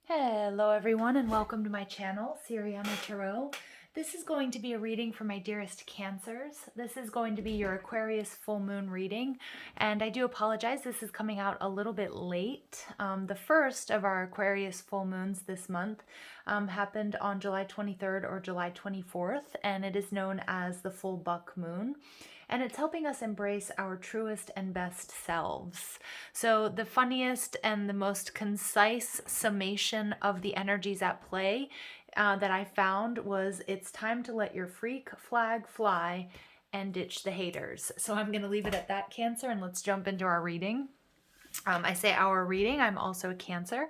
Hello everyone and welcome to my channel, Siriana Tarot. This is going to be a reading for my dearest Cancers. This is going to be your Aquarius Full Moon reading, and I do apologize, this is coming out a little bit late. The first of our Aquarius Full Moons this month happened on July 23rd or July 24th, and it is known as the Full Buck Moon. And it's helping us embrace our truest and best selves. So the funniest and the most concise summation of the energies at play that I found was, it's time to let your freak flag fly and ditch the haters. So I'm going to leave it at that, Cancer, and let's jump into our reading. I say our reading, I'm also a Cancer.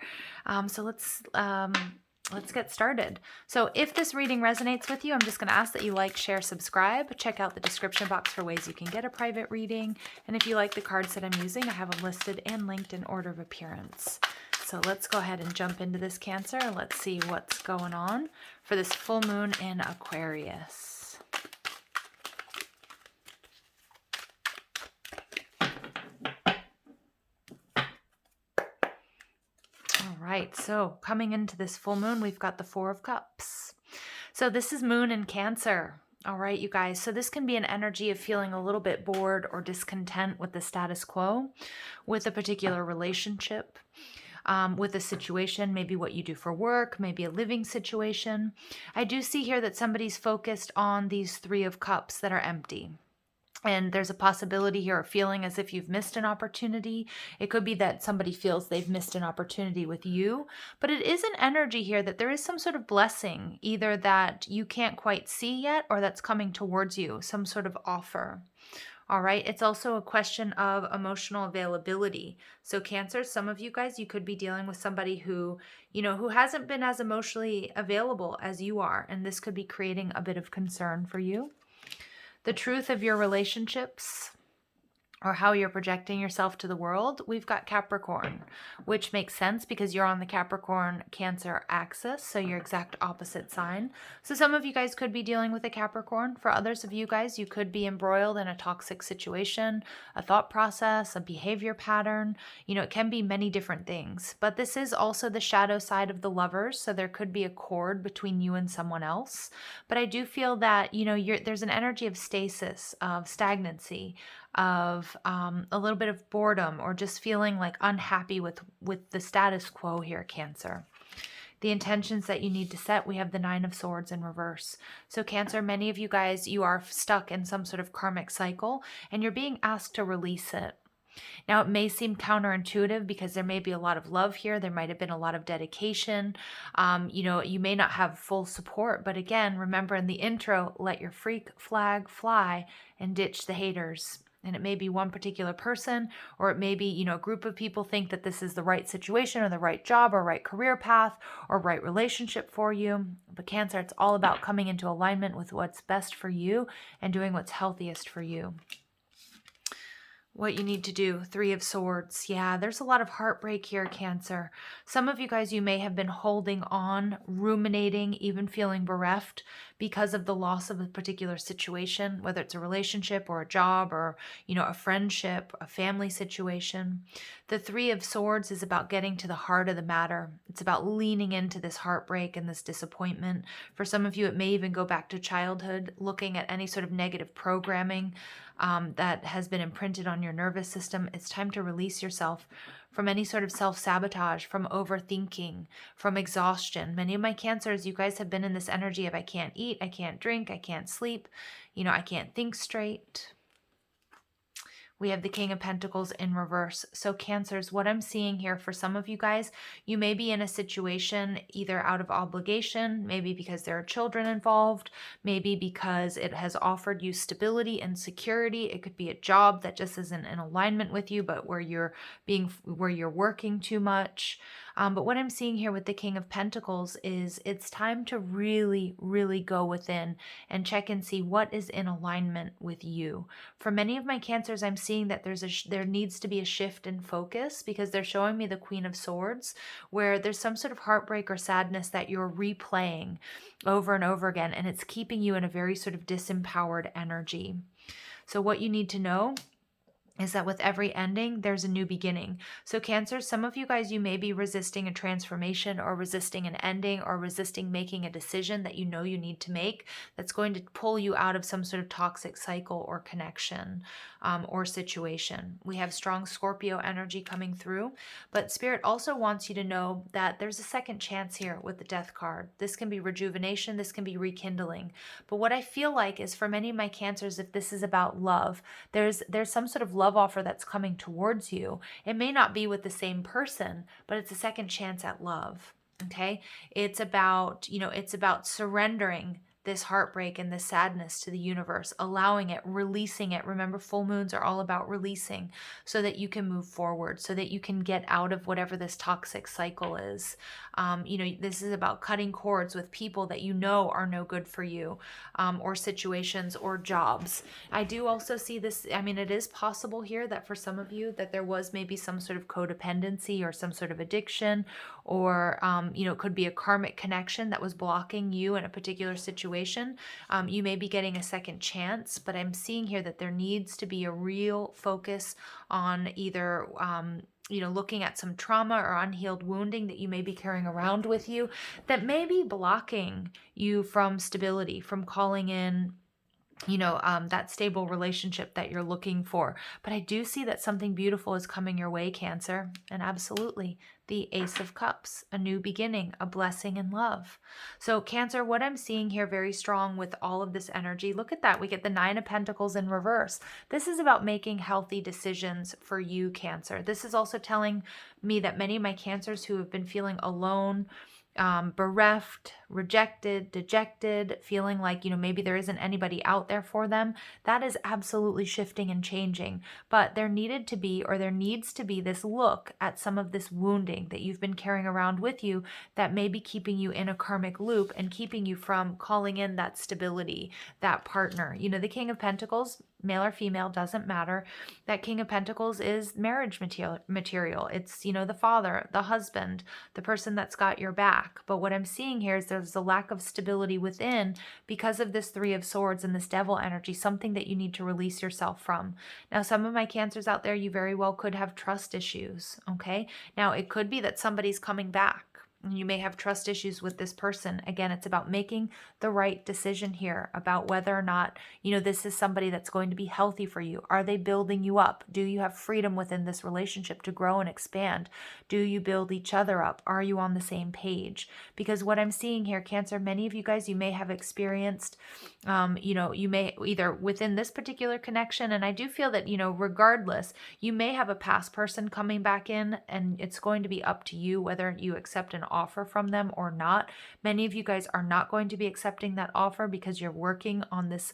So let's get started. So if this reading resonates with you, I'm just going to ask that you like, share, subscribe. Check out the description box for ways you can get a private reading. And if you like the cards that I'm using, I have them listed and linked in order of appearance. So let's go ahead and jump into this, Cancer. Let's see what's going on for this full moon in Aquarius. All right, so coming into this full moon, we've got the Four of Cups. So this is moon in Cancer. All right, you guys. So this can be an energy of feeling a little bit bored or discontent with the status quo, with a particular relationship, with a situation, maybe what you do for work, maybe a living situation. I do see here that somebody's focused on these Three of Cups that are empty. And there's a possibility here of feeling as if you've missed an opportunity. It could be that somebody feels they've missed an opportunity with you. But it is an energy here that there is some sort of blessing, either that you can't quite see yet or that's coming towards you, some sort of offer. All right. It's also a question of emotional availability. So Cancer, some of you guys, you could be dealing with somebody who, who hasn't been as emotionally available as you are. And this could be creating a bit of concern for you. The truth of your relationships, or how you're projecting yourself to the world, we've got Capricorn, which makes sense because you're on the Capricorn Cancer axis, so your exact opposite sign. So some of you guys could be dealing with a Capricorn. For others of you guys, you could be embroiled in a toxic situation, a thought process, a behavior pattern. It can be many different things. But this is also the shadow side of the Lovers, so there could be a cord between you and someone else. But I do feel that, there's an energy of stasis, of stagnancy, of a little bit of boredom, or just feeling like unhappy with the status quo here, Cancer. The intentions that you need to set, we have the Nine of Swords in reverse. So Cancer, many of you guys, you are stuck in some sort of karmic cycle and you're being asked to release it. Now, it may seem counterintuitive because there may be a lot of love here. There might have been a lot of dedication. You may not have full support. But again, remember in the intro, let your freak flag fly and ditch the haters. And it may be one particular person, or it may be, a group of people think that this is the right situation or the right job or right career path or right relationship for you. But Cancer, it's all about coming into alignment with what's best for you and doing what's healthiest for you. What you need to do, Three of Swords. Yeah, there's a lot of heartbreak here, Cancer. Some of you guys, you may have been holding on, ruminating, even feeling bereft because of the loss of a particular situation, whether it's a relationship or a job or, a friendship, a family situation. The Three of Swords is about getting to the heart of the matter. It's about leaning into this heartbreak and this disappointment. For some of you, it may even go back to childhood, looking at any sort of negative programming that has been imprinted on your nervous system. It's time to release yourself from any sort of self-sabotage, from overthinking, from exhaustion. Many of my Cancers, you guys have been in this energy of I can't eat, I can't drink, I can't sleep, I can't think straight. We have the King of Pentacles in reverse. So Cancers, what I'm seeing here for some of you guys, you may be in a situation either out of obligation, maybe because there are children involved, maybe because it has offered you stability and security. It could be a job that just isn't in alignment with you, but where you're working too much. But what I'm seeing here with the King of Pentacles is it's time to really, really go within and check and see what is in alignment with you. For many of my Cancers, I'm seeing that there needs to be a shift in focus because they're showing me the Queen of Swords, where there's some sort of heartbreak or sadness that you're replaying over and over again, and it's keeping you in a very sort of disempowered energy. So what you need to know is that with every ending, there's a new beginning. So Cancer, some of you guys, you may be resisting a transformation or resisting an ending or resisting making a decision that you know you need to make that's going to pull you out of some sort of toxic cycle or connection or situation. We have strong Scorpio energy coming through, but Spirit also wants you to know that there's a second chance here with the Death card. This can be rejuvenation, this can be rekindling. But what I feel like is for many of my Cancers, if this is about love, there's some sort of love offer that's coming towards you. It may not be with the same person, but it's a second chance at love. Okay? It's about, it's about surrendering this heartbreak and this sadness to the universe, allowing it, releasing it. Remember, full moons are all about releasing so that you can move forward, so that you can get out of whatever this toxic cycle is. This is about cutting cords with people that you know are no good for you, or situations or jobs. I do also see this, it is possible here that for some of you that there was maybe some sort of codependency or some sort of addiction, or, it could be a karmic connection that was blocking you in a particular situation. You may be getting a second chance, but I'm seeing here that there needs to be a real focus on either looking at some trauma or unhealed wounding that you may be carrying around with you that may be blocking you from stability, from calling in that stable relationship that you're looking for. But I do see that something beautiful is coming your way, Cancer. And absolutely, the Ace of Cups, a new beginning, a blessing in love. So Cancer, what I'm seeing here very strong with all of this energy, look at that. We get the Nine of Pentacles in reverse. This is about making healthy decisions for you, Cancer. This is also telling me that many of my Cancers who have been feeling alone, bereft, rejected, dejected, feeling like, maybe there isn't anybody out there for them. That is absolutely shifting and changing. But there needs to be this look at some of this wounding that you've been carrying around with you that may be keeping you in a karmic loop and keeping you from calling in that stability, that partner. The King of Pentacles, male or female, doesn't matter. That King of Pentacles is marriage material. It's, the father, the husband, the person that's got your back. But what I'm seeing here is there's a lack of stability within because of this Three of Swords and this devil energy, something that you need to release yourself from. Now, some of my Cancers out there, you very well could have trust issues, okay? Now, it could be that somebody's coming back. You may have trust issues with this person. Again, it's about making the right decision here about whether or not, this is somebody that's going to be healthy for you. Are they building you up? Do you have freedom within this relationship to grow and expand? Do you build each other up? Are you on the same page? Because what I'm seeing here, Cancer, many of you guys, you may have experienced, you may either within this particular connection, and I do feel that, regardless, you may have a past person coming back in, and it's going to be up to you whether you accept an offer from them or not. Many of you guys are not going to be accepting that offer because you're working on this,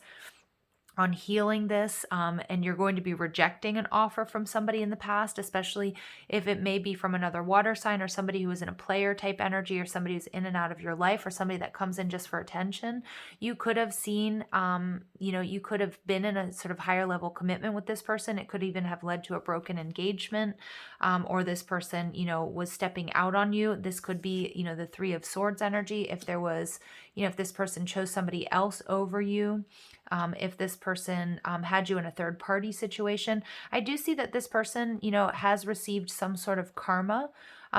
on healing this, and you're going to be rejecting an offer from somebody in the past, especially if it may be from another water sign or somebody who is in a player type energy or somebody who's in and out of your life or somebody that comes in just for attention. You could have seen, you could have been in a sort of higher level commitment with this person. It could even have led to a broken engagement, or this person, was stepping out on you. This could be, the Three of Swords energy. If there was, if this person chose somebody else over you, if this person had you in a third party situation. I do see that this person, has received some sort of karma.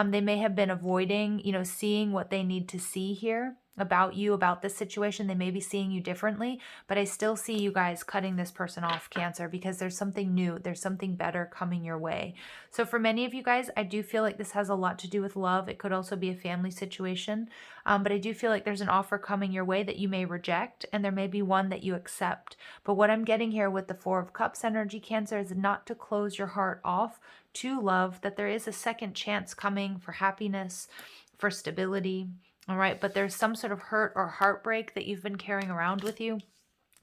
They may have been avoiding, seeing what they need to see here about you, about this situation. They may be seeing you differently, but I still see you guys cutting this person off, Cancer, because there's something new. There's something better coming your way. So for many of you guys, I do feel like this has a lot to do with love. It could also be a family situation, but I do feel like there's an offer coming your way that you may reject, and there may be one that you accept. But what I'm getting here with the Four of Cups energy, Cancer, is not to close your heart off to love, that there is a second chance coming for happiness, for stability. All right, but there's some sort of hurt or heartbreak that you've been carrying around with you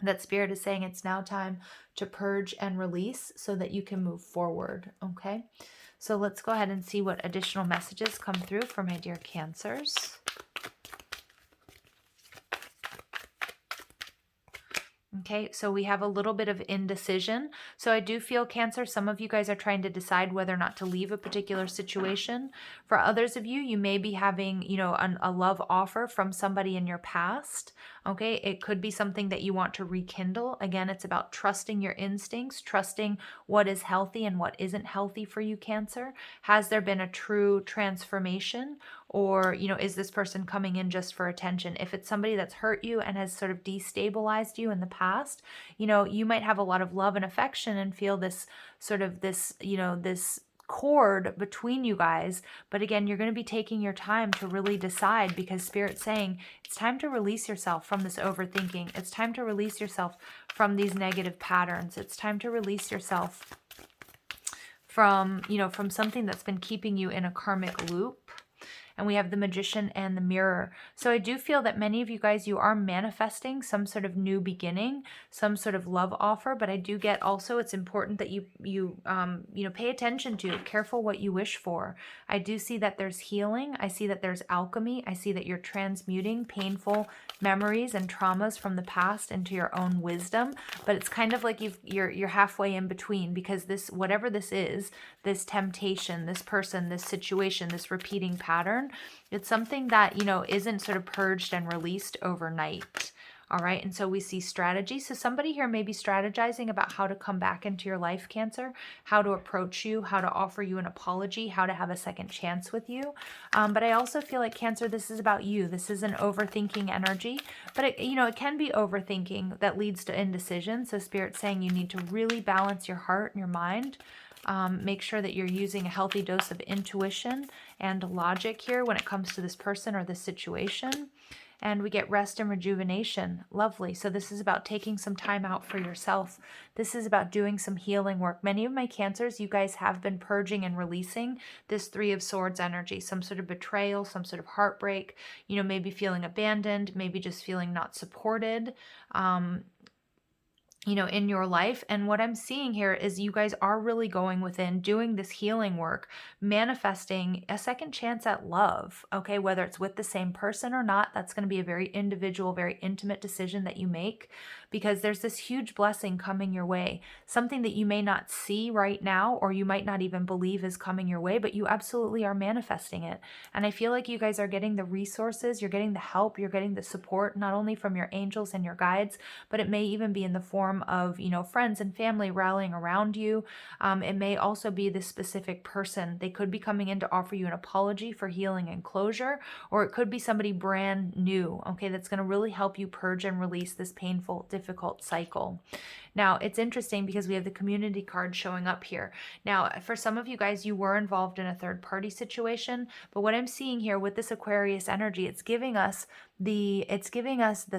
that Spirit is saying it's now time to purge and release so that you can move forward, okay? So let's go ahead and see what additional messages come through for my dear Cancers. Okay, so we have a little bit of indecision. So I do feel, Cancer, some of you guys are trying to decide whether or not to leave a particular situation. For others of you, you may be having, you know, a love offer from somebody in your past. Okay, it could be something that you want to rekindle. Again, it's about trusting your instincts, trusting what is healthy and what isn't healthy for you, Cancer. Has there been a true transformation? Or, you know, is this person coming in just for attention? If it's somebody that's hurt you and has sort of destabilized you in the past, you know, you might have a lot of love and affection and feel this sort of this, you know, this cord between you guys. But again, you're going to be taking your time to really decide, because Spirit's saying it's time to release yourself from this overthinking. It's time to release yourself from these negative patterns. It's time to release yourself from, you know, from something that's been keeping you in a karmic loop. And we have the Magician and the Mirror. So I do feel that many of you guys, you are manifesting some sort of new beginning, some sort of love offer. But I do get also, it's important that you know, pay attention to, careful what you wish for. I do see that there's healing. I see that there's alchemy. I see that you're transmuting painful memories and traumas from the past into your own wisdom. But it's kind of like you're halfway in between, because this, whatever this is, this temptation, this person, this situation, this repeating pattern, it's something that, you know, isn't sort of purged and released overnight. All right. And so we see strategy. So somebody here may be strategizing about how to come back into your life, Cancer, how to approach you, how to offer you an apology, how to have a second chance with you. But I also feel like, Cancer, this is about you. This is an overthinking energy, but it, you know, it can be overthinking that leads to indecision. So Spirit's saying you need to really balance your heart and your mind. Make sure that you're using a healthy dose of intuition and logic here when it comes to this person or this situation. And we get rest and rejuvenation. Lovely. So this is about taking some time out for yourself. This is about doing some healing work. Many of my Cancers, you guys have been purging and releasing this Three of Swords energy, some sort of betrayal, some sort of heartbreak, you know, maybe feeling abandoned, maybe just feeling not supported. You know, in your life. And what I'm seeing here is you guys are really going within, doing this healing work, manifesting a second chance at love. Okay, whether it's with the same person or not, that's going to be a very individual, very intimate decision that you make, because there's this huge blessing coming your way, something that you may not see right now, or you might not even believe is coming your way, but you absolutely are manifesting it. And I feel like you guys are getting the resources, you're getting the help, you're getting the support, not only from your angels and your guides, but it may even be in the form of, you know, friends and family rallying around you. It may also be this specific person. They could be coming in to offer you an apology for healing and closure, or it could be somebody brand new, okay, that's going to really help you purge and release this painful, difficult cycle. Now, it's interesting because we have the community card showing up here. Now, for some of you guys, you were involved in a third-party situation, but what I'm seeing here with this Aquarius energy, it's giving us the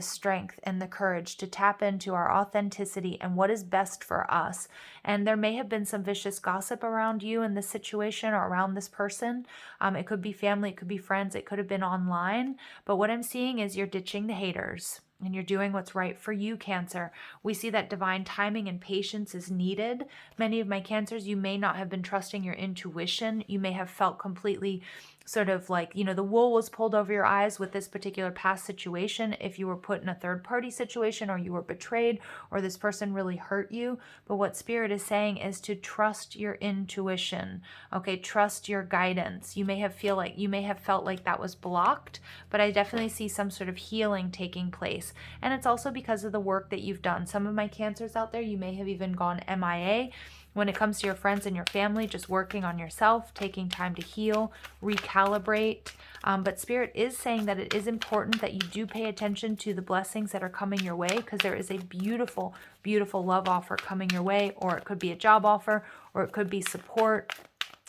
strength and the courage to tap into our authenticity and what is best for us. And there may have been some vicious gossip around you in this situation or around this person. It could be family, it could be friends, it could have been online. But what I'm seeing is you're ditching the haters and you're doing what's right for you, Cancer. We see that divine timing and patience is needed. Many of my Cancers, you may not have been trusting your intuition. You may have felt completely sort of like, you know, the wool was pulled over your eyes with this particular past situation. If you were put in a third party situation, or you were betrayed, or this person really hurt you. But what Spirit is saying is to trust your intuition. Okay, trust your guidance. You may have felt like that was blocked, but I definitely see some sort of healing taking place. And it's also because of the work that you've done. Some of my Cancers out there, you may have even gone MIA. When it comes to your friends and your family, just working on yourself, taking time to heal, recalibrate. But Spirit is saying that it is important that you do pay attention to the blessings that are coming your way, because there is a beautiful, beautiful love offer coming your way, or it could be a job offer, or it could be support.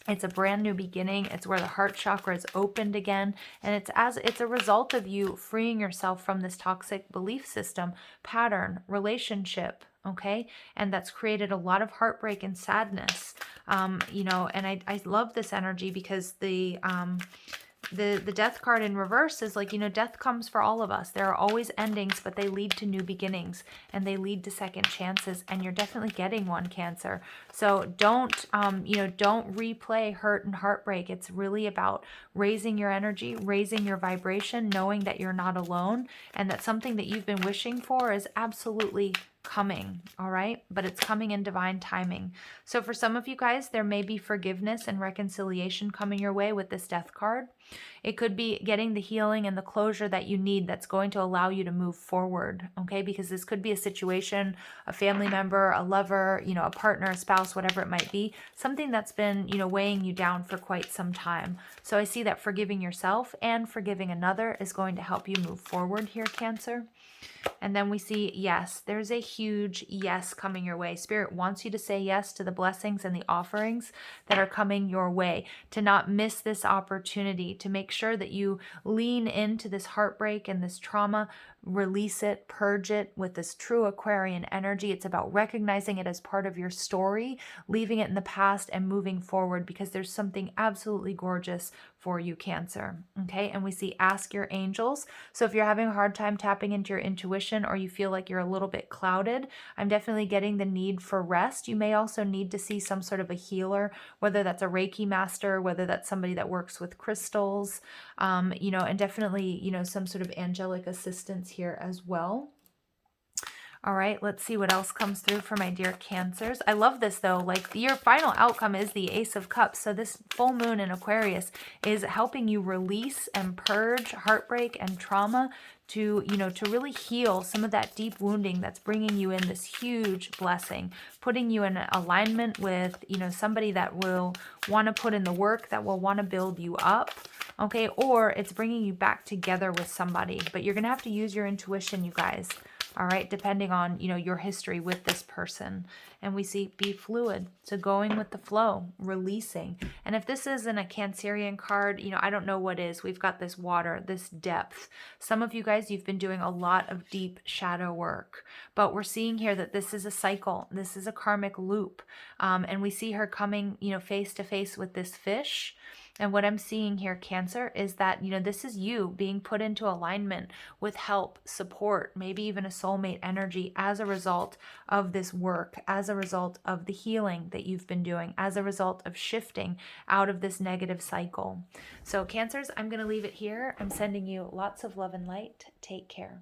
It's a brand new beginning. It's where the heart chakra is opened again. And it's a result of you freeing yourself from this toxic belief system, pattern, relationship. Okay. And that's created a lot of heartbreak and sadness. You know, and I love this energy because the death card in reverse is like, you know, death comes for all of us. There are always endings, but they lead to new beginnings and they lead to second chances. And you're definitely getting one, Cancer. So don't replay hurt and heartbreak. It's really about raising your energy, raising your vibration, knowing that you're not alone and that something that you've been wishing for is absolutely coming, all right? But it's coming in divine timing. So for some of you guys, there may be forgiveness and reconciliation coming your way with this Death card. It could be getting the healing and the closure that you need that's going to allow you to move forward, okay? Because this could be a situation, a family member, a lover, you know, a partner, a spouse, whatever it might be, something that's been, you know, weighing you down for quite some time. So I see that forgiving yourself and forgiving another is going to help you move forward here, Cancer. And then we see yes. There's a huge yes coming your way. Spirit wants you to say yes to the blessings and the offerings that are coming your way, to not miss this opportunity, to make sure that you lean into this heartbreak and this trauma, release it, purge it with this true Aquarian energy. It's about recognizing it as part of your story, leaving it in the past and moving forward, because there's something absolutely gorgeous for you, Cancer. Okay, and we see ask your angels. So if you're having a hard time tapping into your intuition, or you feel like you're a little bit clouded, I'm definitely getting the need for rest. You may also need to see some sort of a healer, whether that's a Reiki master, whether that's somebody that works with crystals, you know, and definitely, you know, some sort of angelic assistance here as well. All right, let's see what else comes through for my dear Cancers. I love this though, like your final outcome is the Ace of Cups. So this full moon in Aquarius is helping you release and purge heartbreak and trauma to, you know, to really heal some of that deep wounding that's bringing you in this huge blessing, putting you in alignment with, you know, somebody that will want to put in the work, that will want to build you up. Okay, or it's bringing you back together with somebody, but you're going to have to use your intuition, you guys. All right, depending on, you know, your history with this person. And we see be fluid, so going with the flow, releasing. And if this isn't a Cancerian card, you know, I don't know what is. We've got this water, this depth. Some of you guys, you've been doing a lot of deep shadow work, but we're seeing here that this is a cycle. This is a karmic loop. And we see her coming, you know, face to face with this fish. And what I'm seeing here, Cancer, is that, you know, this is you being put into alignment with help, support, maybe even a soulmate energy as a result of this work, as a result of the healing that you've been doing, as a result of shifting out of this negative cycle. So Cancers, I'm going to leave it here. I'm sending you lots of love and light. Take care.